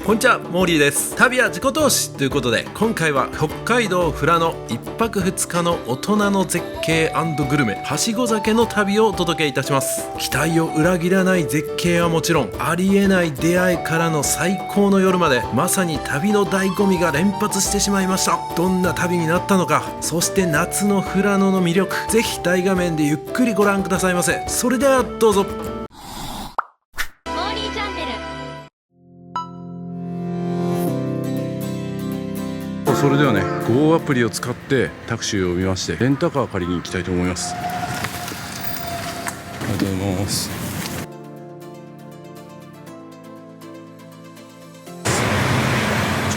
こんにちは、モーリーです。旅は自己投資ということで、今回は北海道富良野1泊2日の大人の絶景&グルメはしご酒の旅をお届けいたします。期待を裏切らない絶景はもちろん、ありえない出会いからの最高の夜まで、まさに旅の醍醐味が連発してしまいました。どんな旅になったのか、そして夏の富良野の魅力、ぜひ大画面でゆっくりご覧くださいませ。それではどうぞ。それではね、Go アプリを使ってタクシーを呼びまして、レンタカー借りに行きたいと思います。ありがとうございます。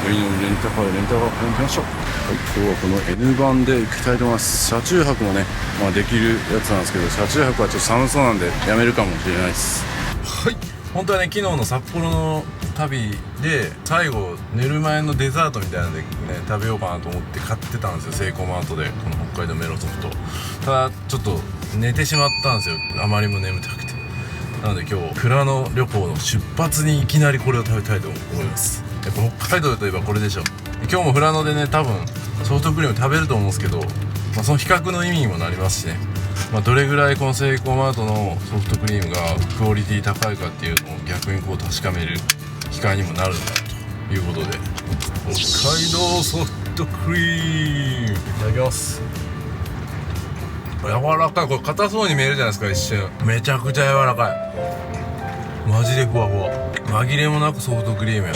レンタカー借りに行きましょう。はい、今日はこの N 版で行きたいと思います。車中泊もね、できるやつなんですけど、車中泊はちょっと寒そうなんでやめるかもしれないです。はい、本当はね、昨日の札幌の旅で最後寝る前のデザートみたいなのでね、食べようかなと思って買ってたんですよ、セイコーマートで。この北海道メロソフト。ただちょっと寝てしまったんですよ、あまりも眠たくて。なので今日富良野旅行の出発にいきなりこれを食べたいと思います。やっぱ北海道といえばこれでしょ。今日も富良野でね、多分ソフトクリーム食べると思うんですけど、その比較の意味にもなりますしね、どれぐらいこのセイコーマートのソフトクリームがクオリティ高いかっていうのを逆にこう確かめる機会にもなるんだということで、北海道ソフトクリームいただきます。柔らかい。これ硬そうに見えるじゃないですか、一瞬。めちゃくちゃ柔らかい。マジでふわふわ。紛れもなくソフトクリームや。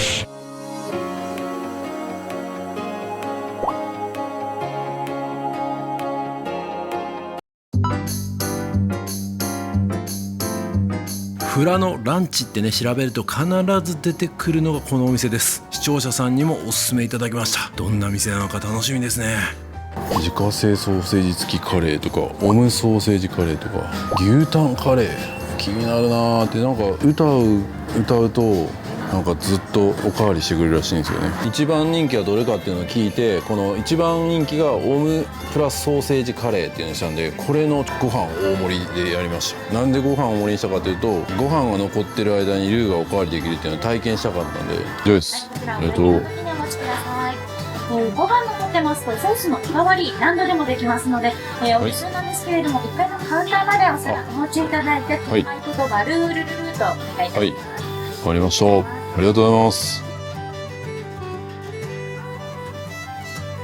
富良野ランチってね、調べると必ず出てくるのがこのお店です。視聴者さんにもおすすめいただきました。どんな店なのか楽しみですね。自家製ソーセージ付きカレーとか、オムソーセージカレーとか、牛タンカレー気になるなーって。なんか歌うとなんかずっとおかわりしてくれるらしいんですよね。一番人気はどれかっていうのを聞いて、この一番人気がオムプラスソーセージカレーっていうのにしたんで、これのご飯大盛りでやりました。なんでご飯大盛りにしたかというと、ご飯が残ってる間にルーがおかわりできるっていうのを体験したかったんで。です。ありがとう。ご飯残ってますとソースの代わり何度でもできますので、お店なんですけれども、1階のカウンターまでお皿お持ちいただいて、合言葉ルールルルーとお願いいたします。はい、わかりました。ありがとうございます。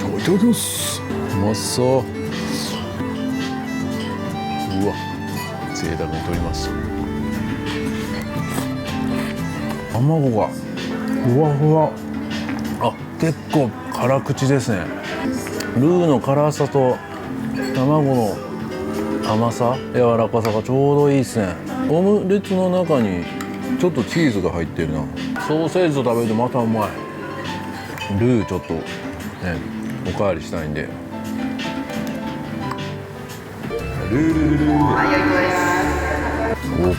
いただきます。うまそう。うわ、贅沢に取りました。卵がふわふわ。あ、結構辛口ですね。ルーの辛さと卵の甘さ、柔らかさがちょうどいいですね。オムレツの中にちょっとチーズが入ってるな。ソーセージと食べるとまたうまい。ルーちょっとね、おかわりしたいんで。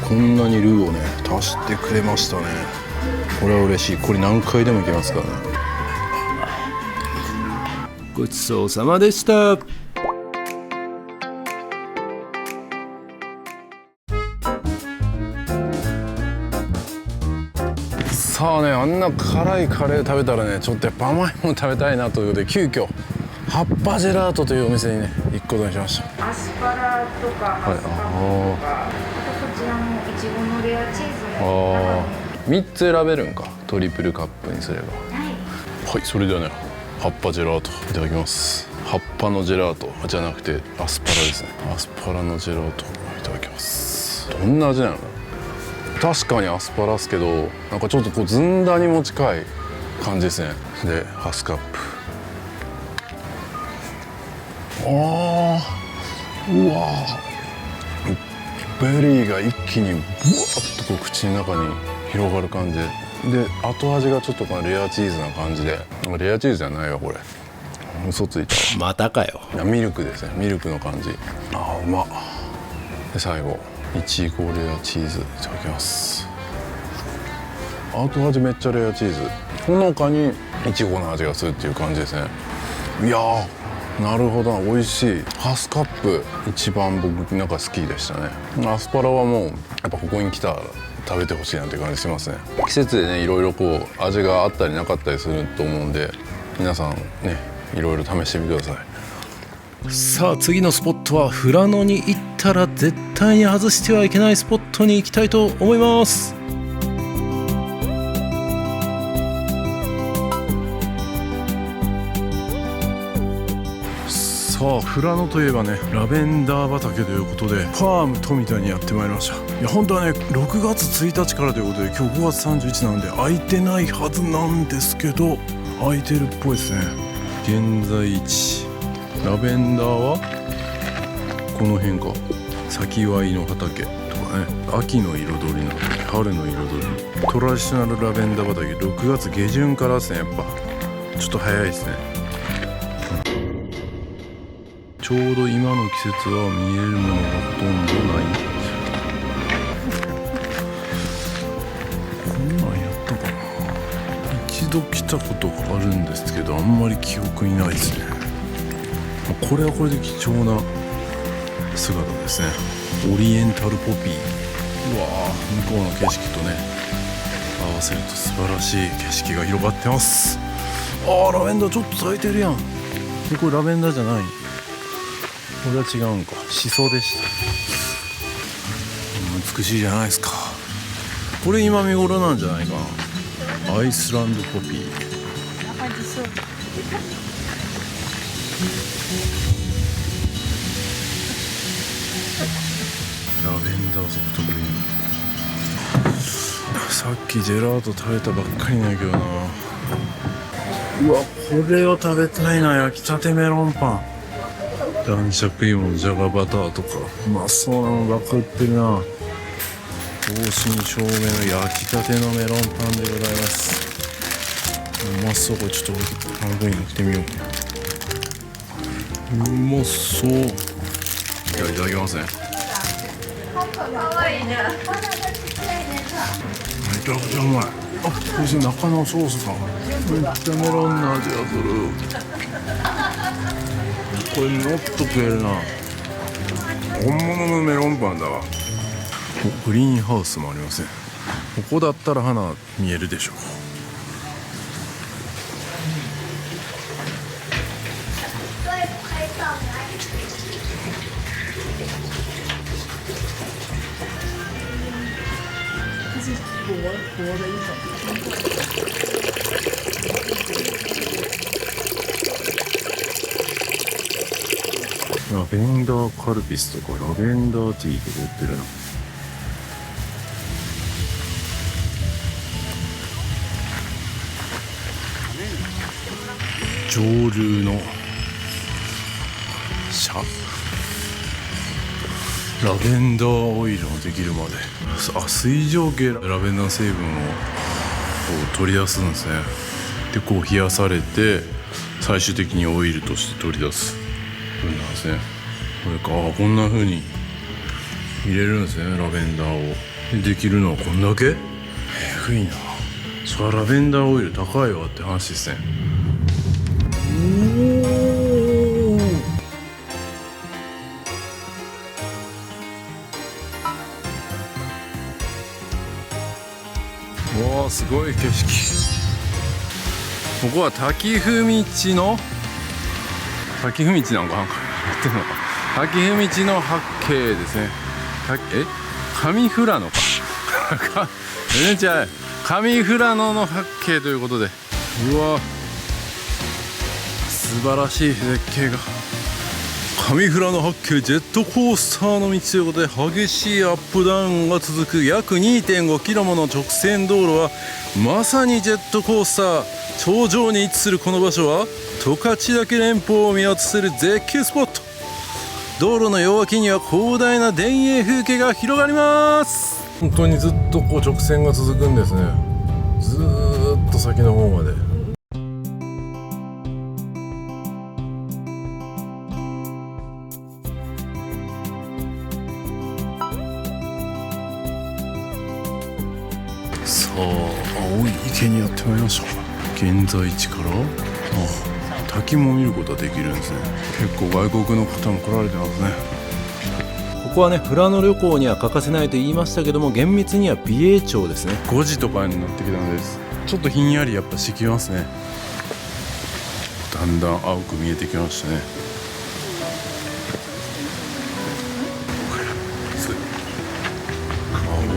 こんなにルーをね足してくれましたね。これは嬉しい。これ何回でもいけますからね。ごちそうさまでした。さあね、あんな辛いカレー食べたらね、ちょっとやっぱ甘いもの食べたいなということで、急遽葉っぱジェラートというお店にね行くことにしました。アスパラとかハスカップとか、あとこちらのいちごのレアチーズも3つ選べるんか、トリプルカップにすれば。はい、それではね、葉っぱジェラートいただきます。葉っぱのジェラートじゃなくてアスパラですね。アスパラのジェラートいただきます。どんな味なの？確かにアスパラですけど、なんかちょっとこうずんだにも近い感じですね。でハスカップ、うわベリーが一気にブワッとこう口の中に広がる感じで、後味がちょっとこのレアチーズな感じで。レアチーズじゃないわこれ、嘘ついたわ。またかよ。ミルクですね、ミルクの感じ。あーうまっ。で最後いちごレアチーズいただきます。後味めっちゃレアチーズ、ほのかにいちごの味がするっていう感じですね。いやー、なるほどな、美味しい。ハスカップ一番僕なんか好きでしたね。アスパラはもうやっぱここに来たら食べてほしいなって感じしますね。季節でねいろいろこう味があったりなかったりすると思うんで、皆さんねいろいろ試してみてください。さあ次のスポットは富良野に行ったら絶対に外してはいけないスポットに行きたいと思います。さあ富良野といえばねラベンダー畑ということでファーム富田にやってまいりました。いや本当はね6月1日からということで、今日5月31日なので空いてないはずなんですけど空いてるっぽいですね。現在地ラベンダーはこの辺か、先祝いの畑とかね、秋の彩りの畑、春の彩り、トラディショナルラベンダー畑6月下旬からですね。やっぱちょっと早いですね。ちょうど今の季節は見えるものがほとんどないんですよ。こんなんやったかな。一度来たことがあるんですけどあんまり記憶にないですね。これはこれで貴重な姿ですね。オリエンタルポピー。うわー、向こうの景色とね合わせると素晴らしい景色が広がってます。あー、ラベンダーちょっと咲いてるやん。これラベンダーじゃない、これは違うんか、シソでした。美しいじゃないですか。これ今見頃なんじゃないかな。アイスランドポピー。ラベンダーソフトクリーム。さっきジェラート食べたばっかりなんやけどな。うわ、これを食べたいな。焼きたてメロンパン、男爵芋のじゃがバターとかうまそうなのばっか売ってるな。正真正銘の焼きたてのメロンパンでございます。うまそう。これちょっと半分に塗ってみよう。うまそう。いただきますね。めちゃくちゃうまい。あ、これ中のソースがめっちゃメロンの味がする。これもっと食えるな。本物のメロンパンだわ。グリーンハウスもありますね。ここだったら花見えるでしょう。ラベンダーカルピスとかラベンダーティーとか売ってるな。上流の茶、ラベンダーオイルもできるまで。水蒸気でラベンダーの成分をこう取り出すんですね。でこう冷やされて最終的にオイルとして取り出す風なんですね。これか、こんな風に入れるんですね、ラベンダーを。できるのはこんだけ。えぐいな。そりゃラベンダーオイル高いわって話ですね。おお、すごい景色。ここは滝踏地の滝踏地なんかなんかやってるのか。滝踏地の八景ですね。上富良野か全然違う。上富良野の八景ということで、うわ素晴らしい絶景が。上富良野八景ジェットコースターの道ということで、激しいアップダウンが続く約 2.5 キロもの直線道路はまさにジェットコースター。頂上に位置するこの場所は十勝岳連峰を見渡せる絶景スポット。道路の両脇には広大な田園風景が広がります。本当にずっとこう直線が続くんですね。ずーっと先の方まで。さあ、青い池にやってまいりました。現在地から滝も見ることができるんですね。結構外国の方も来られてますね。ここはね富良野旅行には欠かせないと言いましたけども、厳密には美瑛町ですね。5時とかになってきたので、ちょっとひんやりやっぱしてきますね。だんだん青く見えてきましたね。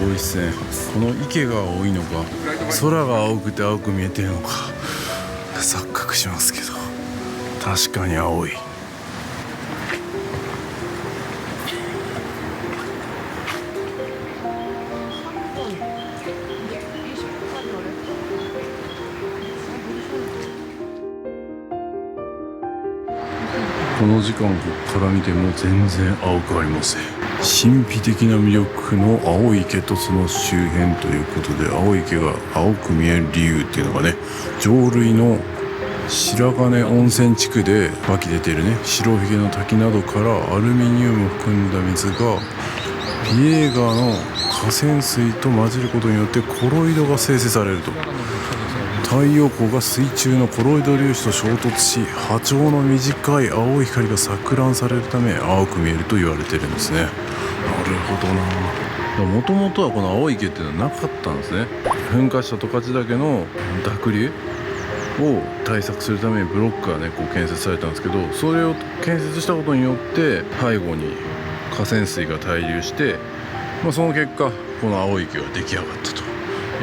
青いっすね。この池が青いのか、空が青くて青く見えてるのか錯覚しますけど、確かに青い。この時間ここから見ても全然青くありません。神秘的な魅力の青い池とその周辺ということで、青い池が青く見える理由っていうのがね、上流の白金温泉地区で湧き出ているね白ひげの滝などからアルミニウムを含んだ水がビエーガーの河川水と混じることによってコロイドが生成されると。太陽光が水中のコロイド粒子と衝突し、波長の短い青い光が錯乱されるため青く見えると言われてるんですね。なるほどな。もともとはこの青い池っていうのはなかったんですね。噴火した十勝岳の濁流を対策するためにブロックがねこう建設されたんですけど、それを建設したことによって背後に河川水が滞留して、その結果この青い池が出来上がったと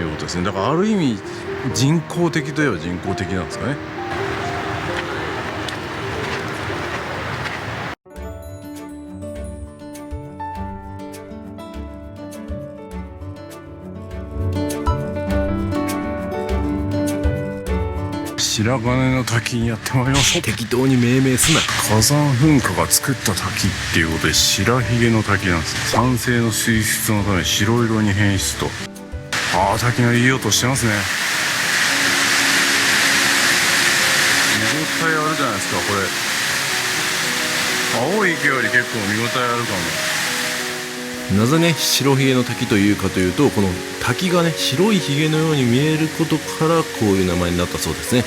いうことですね。だからある意味人工的といえば人工的なんですかね。白金の滝にやってまいりました。適当に命名すな。火山噴火が作った滝っていうことで白ひげの滝なんです。酸性の水質のため白色に変質と。滝のいい音してますね。見応えあるじゃないですかこれ。青い池より結構見応えあるかも。なぜね白ひげの滝というかというと、この滝がね白いひげのように見えることからこういう名前になったそうですね。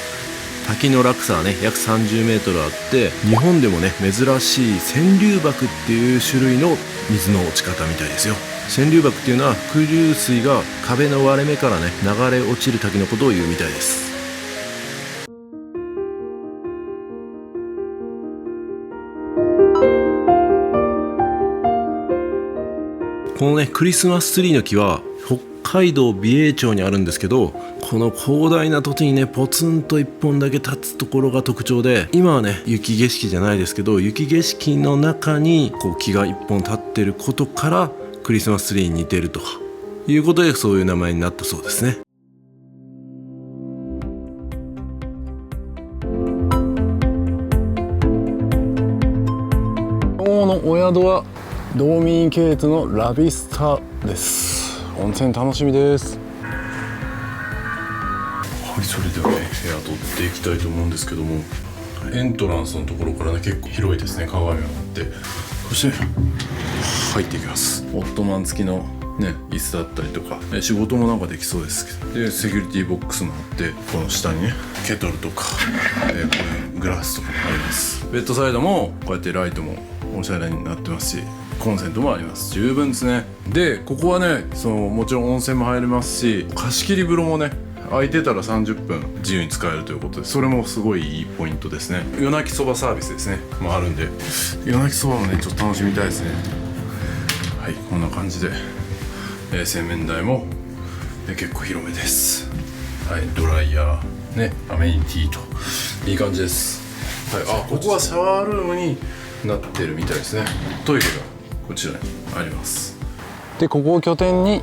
滝の落差はね約30メートルあって、日本でもね珍しい川柳瀑っていう種類の水の落ち方みたいですよ。川柳瀑っていうのは伏流水が壁の割れ目からね流れ落ちる滝のことを言うみたいです。このねクリスマスツリーの木は北海道美瑛町にあるんですけど、この広大な土地にねポツンと1本だけ立つところが特徴で、今はね雪景色じゃないですけど、雪景色の中にこう木が1本立ってることからクリスマスツリーに似てるということで、そういう名前になったそうですね。今日のお宿は道民系列のラビスタです。温泉楽しみです。はい、それではね部屋取っていきたいと思うんですけども、エントランスのところからね結構広いですね。鏡があって、そして入っていきます。オットマン付きのね椅子だったりとか、仕事もなんかできそうですけど、でセキュリティボックスもあって、この下にねケトルとか、こういうグラスとかもあります。ベッドサイドもこうやってライトもおしゃれになってますし、コンセントもあります。十分ですね。でここはねもちろん温泉も入れますし、貸し切り風呂もね空いてたら30分自由に使えるということで、それもすごいいいポイントですね。夜泣きそばサービスですねもあるんで、夜泣きそばもねちょっと楽しみたいですね。はい、こんな感じで、洗面台も、結構広めです。はい、ドライヤーね、アメニティといい感じです。はい、ここはシャワールームになってるみたいですね。トイレがこちらにあります。でここを拠点に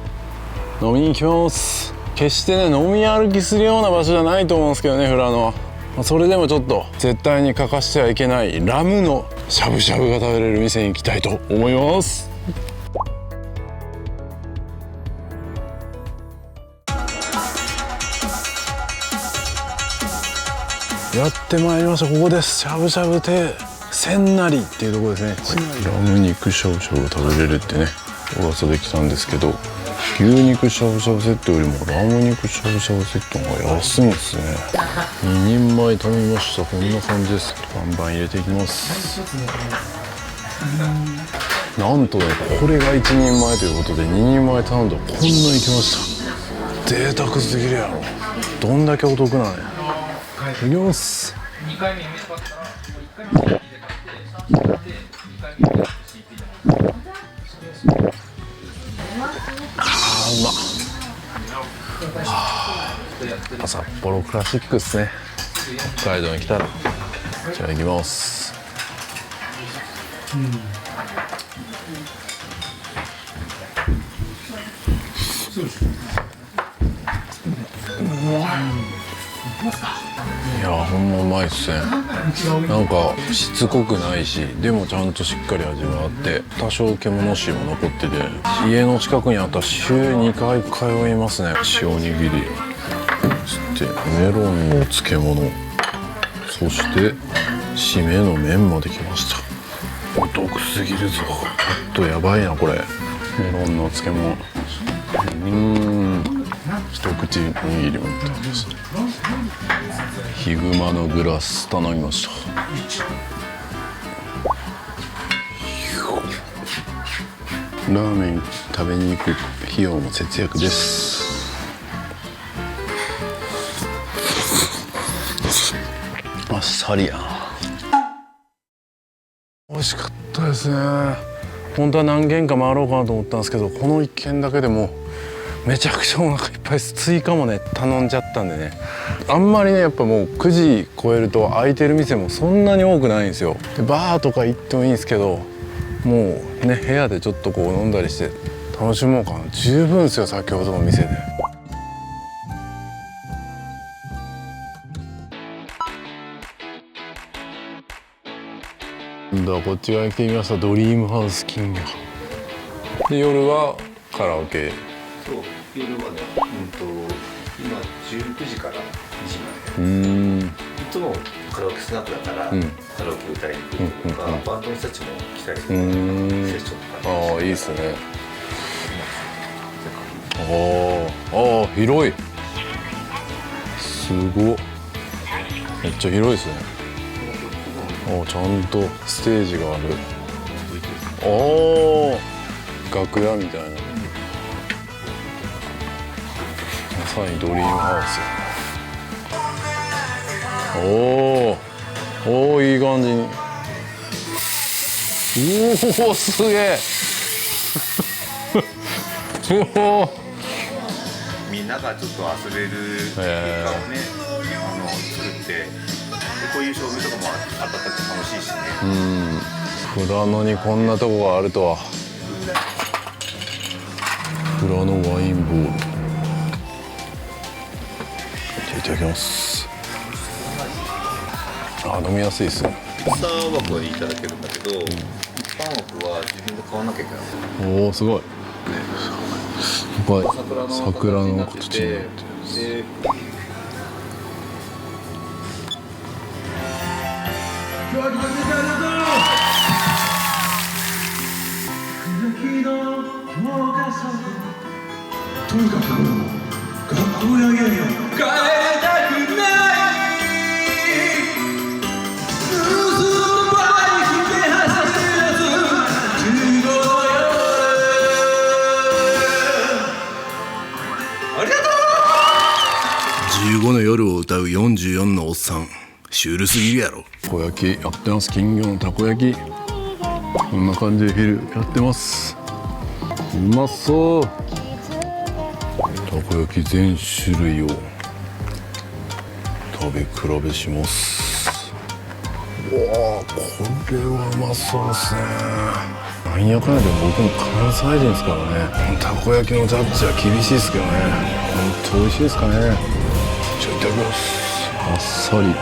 飲みに行きます。決してね飲み歩きするような場所じゃないと思うんですけどね、富良野は。それでもちょっと絶対に欠かしてはいけないラムのしゃぶしゃぶが食べれる店に行きたいと思います。やってまいりました。ここです。しゃぶしゃぶ亭千成っていうところですね。ラム肉しゃぶしゃぶが食べれるってね噂できたんですけど、牛肉しゃぶしゃぶセットよりもラム肉しゃぶしゃぶセットの方が安いんですね。2人前頼みました。こんな感じです。バンバン入れていきます。なんとねこれが1人前ということで2人前頼んだらこんなにきました。贅沢すぎるやろ。どんだけお得なんや。いただきます。うまっ。札幌クラシックっすね。北海道に来たら。じゃあ行きます。いやほんまうまいっすね。なんかしつこくないし、でもちゃんとしっかり味があって、多少獣臭も残ってて、家の近くにあったら週2回通いますね。塩おにぎり、そしてメロンの漬物、そして締めの麺まで来ました。お得すぎるぞ。ちょっとやばいなこれ。メロンの漬物、一口握りもいただきます。ヒグマのグラス頼みました。ラーメン食べに行く費用も節約です。あっさりや。美味しかったですね。本当は何軒か回ろうかなと思ったんですけど、この1軒だけでもめちゃくちゃお腹いっぱいです。追加もね頼んじゃったんでね、あんまりねやっぱもう9時超えると空いてる店もそんなに多くないんですよ。でバーとか行ってもいいんですけど、もうね部屋でちょっとこう飲んだりして楽しもうかな。十分ですよ先ほどの店で。今度はこっち側に来てみました。ドリームハウス金魚で、夜はカラオケ。そう、夜はね、今19時から2時まで。いつもカラオケスナックだから、カラオケ歌いに来るとか、バンドの人たちも来たりするから、セッションとか。ああ、いいっすね。ああ、広い。すごっ。めっちゃ広いですね。あ、ちゃんとステージがある。ああ、楽屋みたいな。まさにドリームハウス。おお、いい感じに。おお、すげえ。おお。みんながちょっと遊べる空間をね、作って、でこういう照明とかも当たったって楽しいしね。富良野にこんなとこがあるとは。富良野ワインボール。じゃあいただきます。あ、飲みやすいですね。スター枠はいただけるんだけど、一般枠は自分で買わなきゃいけない。おお、すごい。桜の形になってる。でとにかくもう学校やげよ帰りたくないずっとバイクで走らず15の夜ありがとう。15の夜を歌う44のおっさん、シュールすぎるやろ。たこ焼きやってます。金魚のたこ焼き。こんな感じで昼やってます。うまそう。たこ焼き全種類を食べ比べします。うわあ、これはうまそうですね。なんやかんやで僕も関西人ですからね。たこ焼きのジャッジは厳しいですけどね。本当美味しいですかね。じゃあいただきます。あっさりいた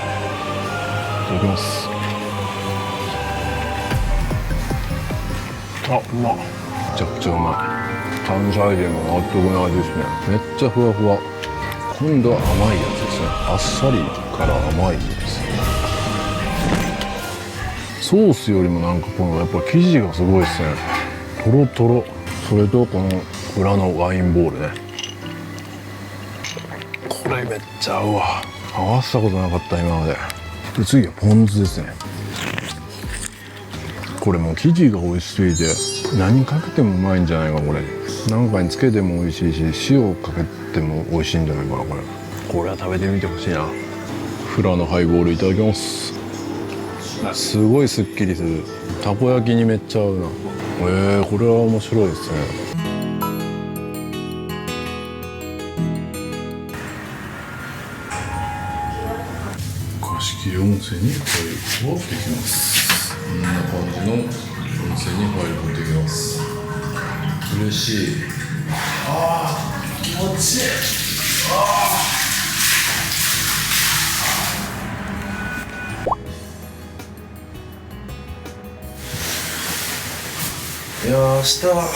だきます。あ、うまっ。めちゃくちゃうまい。関西人も納得な味ですね。めっちゃふわふわ。今度は甘いやつですね。あっさりから甘いです。ソースよりもなんかこのやっぱ生地がすごいですね。とろとろ。それとこの裏のワインボールね。これめっちゃ合うわ。合わせたことなかった今まで。で次はポン酢ですね。これもう生地が美味しすぎて何かけてもうまいんじゃないかこれ。何かにつけても美味しいし、塩かけても美味しいんじゃないかなこれ。これは食べてみてほしいな。フラのハイボールいただきます。すごいすっきりする。たこ焼きにめっちゃ合うな。これは面白いですね。貸切温泉に入ることができます。こんな感じの温泉に入ることができます。嬉しい。気持ちいい。いやー、明日は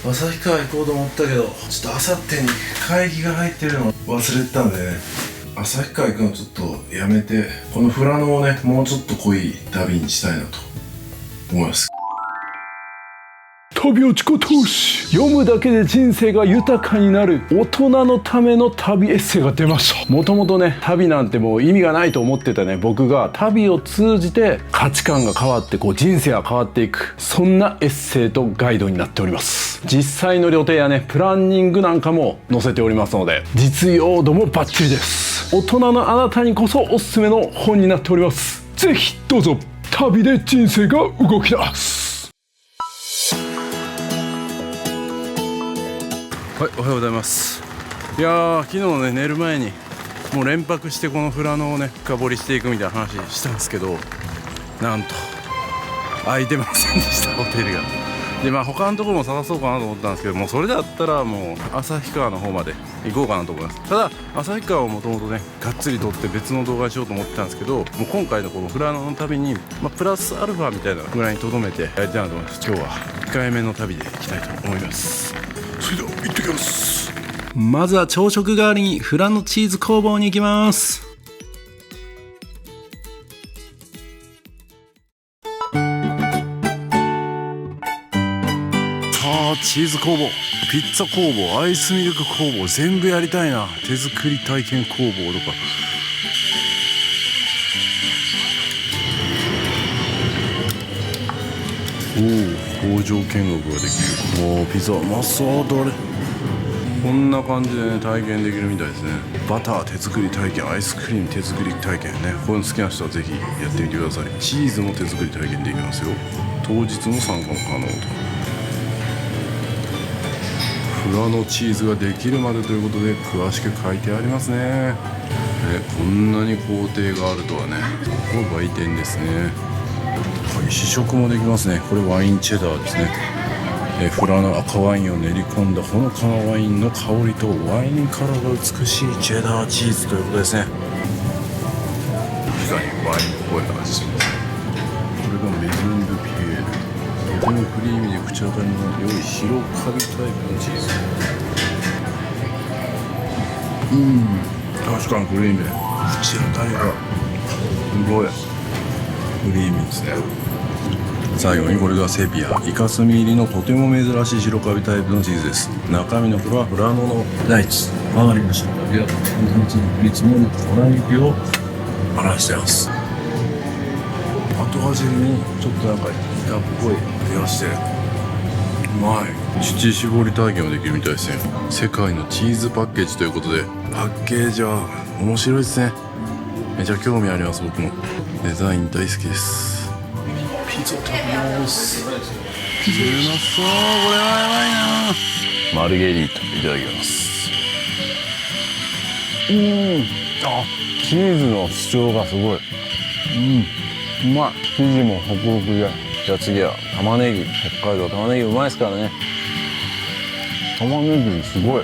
旭川行こうと思ったけど、ちょっと明後日に会議が入ってるの忘れてたんでね、旭川行くのちょっとやめて、この富良野をね、もうちょっと濃い旅にしたいなと思います。旅落ち子投資、読むだけで人生が豊かになる大人のための旅エッセイが出ました。もともとね、旅なんてもう意味がないと思ってたね僕が、旅を通じて価値観が変わってこう人生が変わっていく、そんなエッセイとガイドになっております。実際の予定やね、プランニングなんかも載せておりますので、実用度もバッチリです。大人のあなたにこそおすすめの本になっております。ぜひどうぞ。旅で人生が動き出す。はい、おはようございます。いやー、昨日ね、寝る前にもう連泊してこの富良野をね深掘りしていくみたいな話したんですけど、なんと空いてませんでした、ホテルが。で他のところも探そうかなと思ったんですけど、もうそれだったらもう旭川の方まで行こうかなと思います。ただ旭川をもともとねがっつり撮って別の動画にしようと思ってたんですけど、もう今回のこの富良野の旅に、プラスアルファみたいなぐらいにとどめてやりたいなと思います。今日は控えめの旅で行きたいと思います。それでは行ってきます。まずは朝食代わりに富良野チーズ工房に行きます。チーズ工房、ピッツァ工房、アイスミルク工房、全部やりたいな。手作り体験工房とか。工場見学ができる。ピザうまそう。どれこんな感じでね体験できるみたいですね。バター手作り体験、アイスクリーム手作り体験ね。こういうの好きな人はぜひやってみてください。チーズも手作り体験できますよ。当日も参加も可能と。富良野チーズができるまでということで詳しく書いてありますね。こんなに工程があるとはね。ここ売店ですね。試食もできますね。これワインチェダーですね。富良野赤ワインを練り込んだほのかなワインの香りとワインカラーが美しいチェダーチーズということですね。確かにワインっぽい味します。これがメズンドピエール。とてもクリーミーで口当たりの良い白カビタイプのチーズ。確かにクリーミー。口当たりがすごいクリーミーですね。最後にこれがセピア、イカスミ入りのとても珍しい白カビタイプのチーズです。中身のこれは富良野の大地、周りの白カビが降り積もる粉雪を表しています。後味にちょっとなんか板っぽい味がしてうまい。乳搾り体験ができるみたいですね。世界のチーズパッケージということで、パッケージは面白いですね。めちゃ興味あります。僕もデザイン大好きです。ピザ食べます。ピザうまそう。これはやばいな。マルゲリータいただきます。チーズの主張がすごい。うまい。生地もホクホクで。じゃあ次は玉ねぎ。北海道玉ねぎうまいですからね。玉ねぎすごい。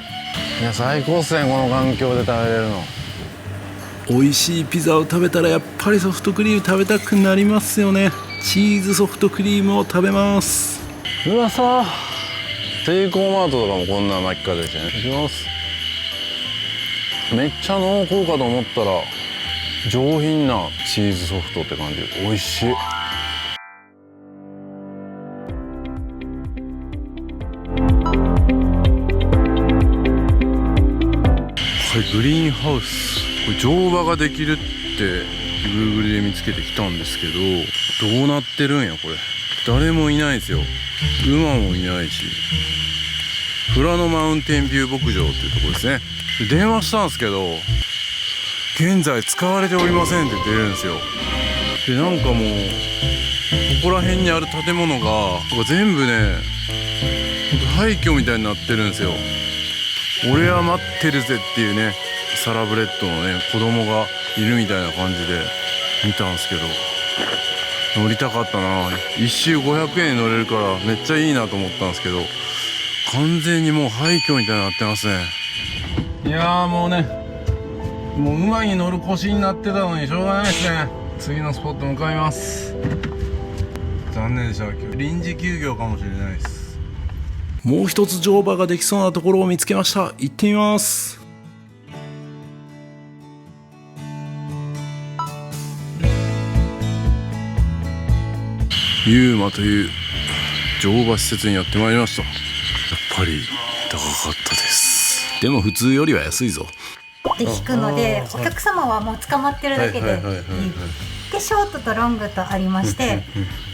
いや最高っすね、この環境で食べれるの。美味しいピザを食べたらやっぱりソフトクリーム食べたくなりますよね。チーズソフトクリームを食べます。うまそう。セイコーマートとかもこんな巻き方ですね。いきます。めっちゃ濃厚かと思ったら上品なチーズソフトって感じで美味しい。グリーンハウス、これ乗馬ができるって Google で見つけてきたんですけど、どうなってるんやこれ。誰もいないですよ。馬もいないし、富良野マウンテンビュー牧場っていうところですね。で電話したんですけど、現在使われておりませんって出るんですよ。でなんかもうここら辺にある建物が全部ね、廃墟みたいになってるんですよ。俺は待ってるぜっていうね、サラブレッドのね子供がいるみたいな感じで見たんですけど、乗りたかったな。1周500円乗れるからめっちゃいいなと思ったんですけど、完全にもう廃墟みたいになってますね。いやーもうね、もう馬に乗る腰になってたのにしょうがないですね。次のスポット向かいます。残念でした。今日臨時休業かもしれないです。もう一つ乗馬ができそうなところを見つけました。行ってみます。ユーマという乗馬施設にやってまいりました。やっぱり高かったです。でも普通よりは安いぞ。で引くので、お客様はもう捕まってるだけでいい。でショートとロングとありまして、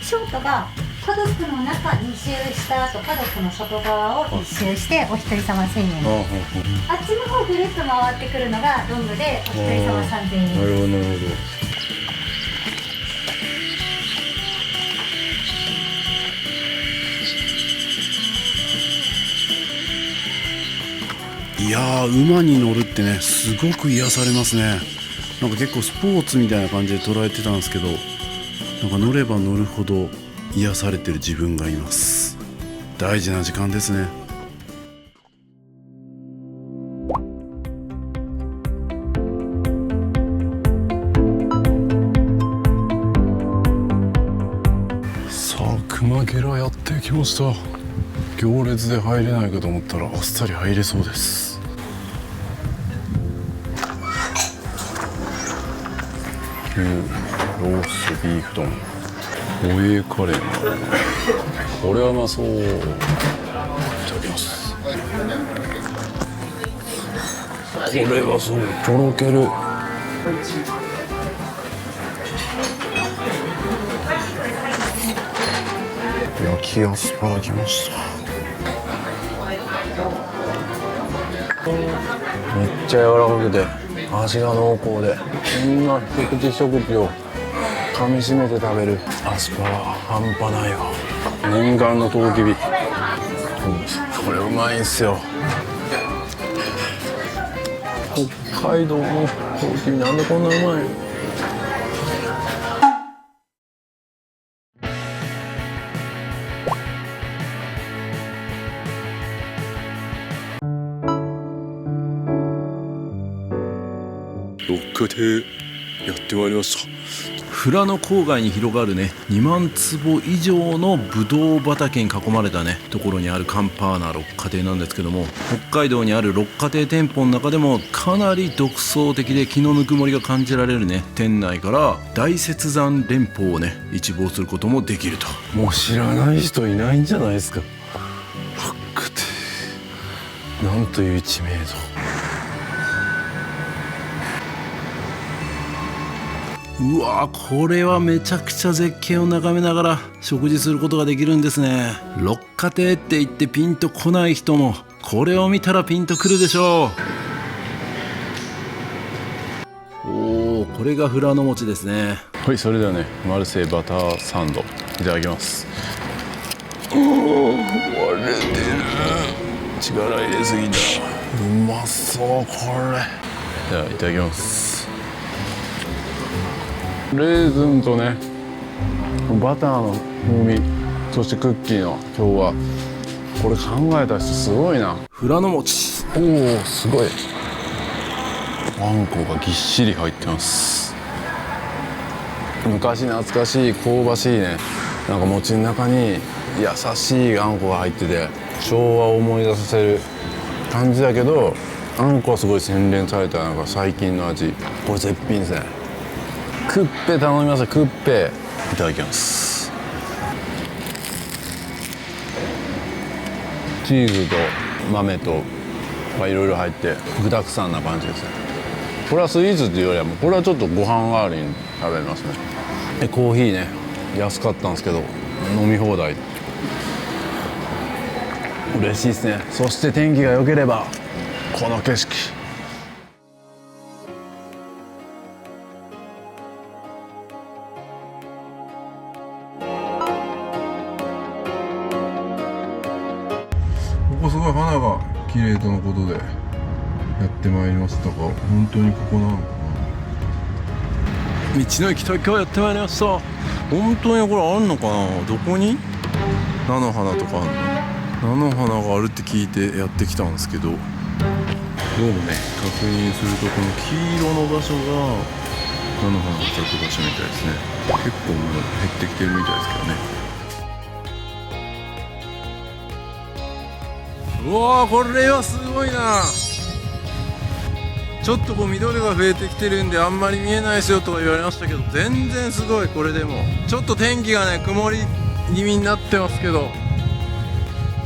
ショートがパドックの中2周した後、パドックの外側を1周してお一人様1000円。あっちの方ぐるっと回ってくるのがロングでお一人様3000円。なるほどなるほど。いやー、馬に乗るってね、すごく癒されますね。なんか結構スポーツみたいな感じで捉えてたんですけど、なんか乗れば乗るほど癒されてる自分がいます。大事な時間ですね。さあ、熊ゲラやってきました。行列で入れないかと思ったらあっさり入れそうです。ローストビーフ丼、ホエーカレーもある。これはうまそう。いただきます。これはそう、とろける。焼きアスパラきました。めっちゃ柔らかくて味が濃厚で、こんな一口一口を噛みしめて食べるアスパラ半端ないわ。念願のトウキビ、これうまいんすよ。北海道のトウキビなんでこんなうまいの。6でやってまいりました。富良野郊外に広がるね、2万坪以上のブドウ畑に囲まれたねところにあるカンパーナ六花亭なんですけども、北海道にある六花亭店舗の中でもかなり独創的で気のぬくもりが感じられるね店内から大雪山連峰をね一望することもできると。もう知らない人いないんじゃないですか。六花亭、なんという知名度。うわー、これはめちゃくちゃ絶景を眺めながら食事することができるんですね。六花亭って言ってピンとこない人もこれを見たらピンとくるでしょう。おー、これが富良野餅ですね。はい、それではね、マルセイバターサンドいただきます。割れてる。力入れすぎた。うまそうこれ。ではいただきます。レーズンとね、バターの風味、そしてクッキーの、今日はこれ考えた人すごいな。富良野餅、おお、すごい。あんこがぎっしり入ってます。昔懐かしい香ばしいね、なんか餅の中に優しいあんこが入ってて、昭和を思い出させる感じだけど、あんこはすごい洗練されたなんか最近の味。これ絶品ですね。クッペ頼みました。クッペいただきます。チーズと豆といろいろ入って具だくさんな感じですね。これはスイーツっていうよりはもうこれはちょっとご飯代わりに食べますね。コーヒーね、安かったんですけど飲み放題。嬉しいですね。そして天気が良ければこの景色。ここすごい花が綺麗とのことでやってまいりましたが、本当にここなのかな。道の駅東京やってまいりました。本当にこれあんのかな。どこに菜の花とかあんの。菜の花があるって聞いてやってきたんですけど、どうもね確認するとこの黄色の場所が菜の花が咲く場所みたいですね。結構もう減ってきてるみたいですけどね。うわー、これはすごいな。ちょっとこう緑が増えてきてるんであんまり見えないですよとか言われましたけど、全然すごい。これでもちょっと天気がね曇り気味になってますけど、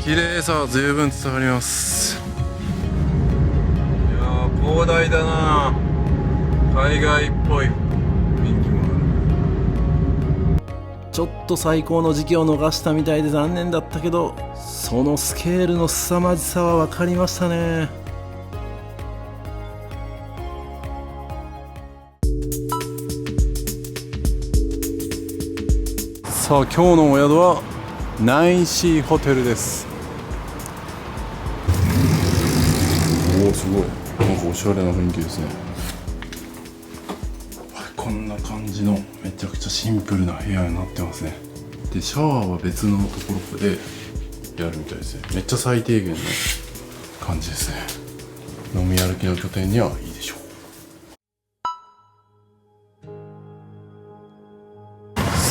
綺麗さは十分伝わります。いやー広大だな。海外っぽい雰囲気もある。ちょっと最高の時期を逃したみたいで残念だったけど、そのスケールの凄まじさは分かりましたね。さあ今日のお宿はナイシーホテルです。おおすごい、なんかおしゃれな雰囲気ですね。こんな感じのめちゃくちゃシンプルな部屋になってますね。でシャワーは別のところでやるみたいですね。めっちゃ最低限の感じですね。飲み歩きの拠点にはいいでしょう。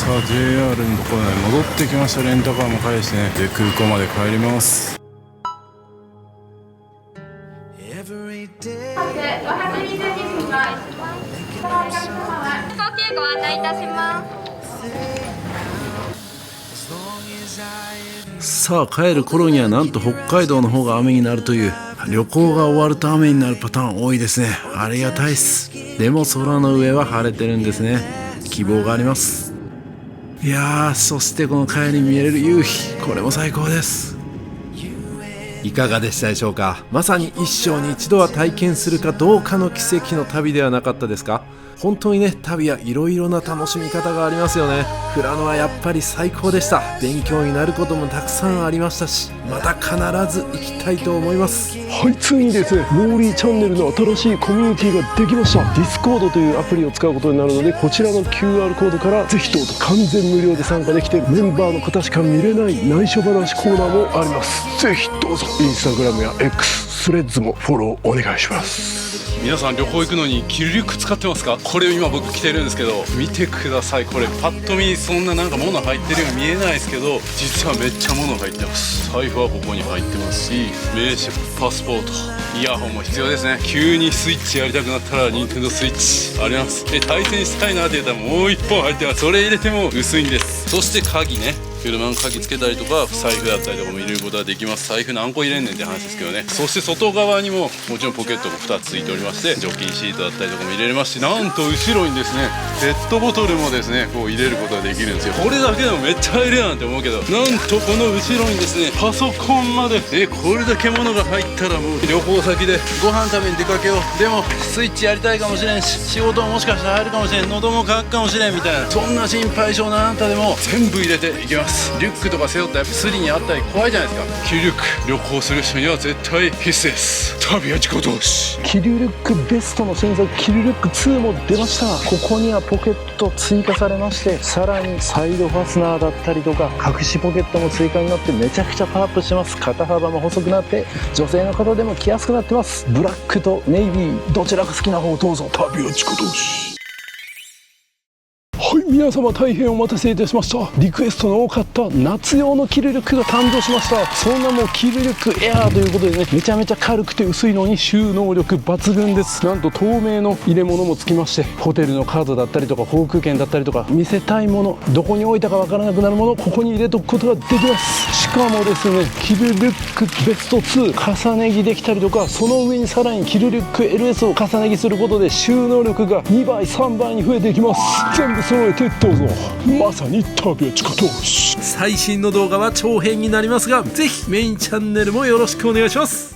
さあ JR のところに戻ってきました。レンタカーも返してね、で空港まで帰ります。飛行機へご案内いたします。さあ帰る頃にはなんと北海道の方が雨になるという、旅行が終わると雨になるパターン多いですね。ありがたいっす。でも空の上は晴れてるんですね。希望があります。いやー、そしてこの帰りに見える夕日、これも最高です。いかがでしたでしょうか。まさに一生に一度は体験するかどうかの奇跡の旅ではなかったですか。本当にね、旅はいろいろな楽しみ方がありますよね。富良野はやっぱり最高でした。勉強になることもたくさんありましたし、また必ず行きたいと思います。はい、ついにですね、モーリーチャンネルの新しいコミュニティができました。ディスコードというアプリを使うことになるので、こちらの QR コードからぜひどうぞ完全無料で参加できて、メンバーの方しか見れない内緒話コーナーもあります。ぜひどうぞインスタグラムや X、スレッズもフォローお願いします。皆さん旅行行くのにキルリュック使ってますか。これ今僕着てるんですけど、見てください。これパッと見そんななんか物入ってるように見えないですけど、実はめっちゃ物入ってます。財布はここに入ってますし、名刺、パスポート、イヤホンも必要ですね。急にスイッチやりたくなったらニンテンドースイッチあります。対戦したいなって言ったらもう1本入ってます。それ入れても薄いんです。そして鍵ね、車の鍵つけたりとか財布だったりとかも入れることができます。財布何個入れんねんって話ですけどね。そして外側にももちろんポケットも2つついておりまして、除菌シートだったりとかも入れれますし、なんと後ろにですねペットボトルもですねこう入れることができるんですよ。これだけでもめっちゃ入れやんって思うけど、なんとこの後ろにですねパソコンまでこれだけ物が入ったらもう旅行先でご飯食べに出かけよう、でもスイッチやりたいかもしれんし、仕事ももしかしたら入るかもしれん、喉も渇くかもしれんみたいな、そんな心配性なあなたでも全部入れていきます。リュックとか背負ったらやっぱスリにあったり怖いじゃないですか。キルリュック旅行する人には絶対必須です。旅は自己投資。キルリュックベストの新作キルリュック2も出ました。ここにはポケット追加されまして、さらにサイドファスナーだったりとか隠しポケットも追加になってめちゃくちゃパワーアップしてます。肩幅も細くなって女性の方でも着やすくなってます。ブラックとネイビーどちらが好きな方をどうぞ。旅は自己投資。はい、皆様大変お待たせいたしました。リクエストの多かった夏用のキルリュックが誕生しました。その名もキルリュックエアーということでね、めちゃめちゃ軽くて薄いのに収納力抜群です。なんと透明の入れ物もつきまして、ホテルのカードだったりとか航空券だったりとか見せたいもの、どこに置いたかわからなくなるものをここに入れておくことができます。しかもですねキルルックベスト2重ね着できたりとか、その上にさらにキルルック LS を重ね着することで収納力が2倍3倍に増えていきます。全部揃えてどうぞ。まさに旅は地下投資。最新の動画は長編になりますが、ぜひメインチャンネルもよろしくお願いします。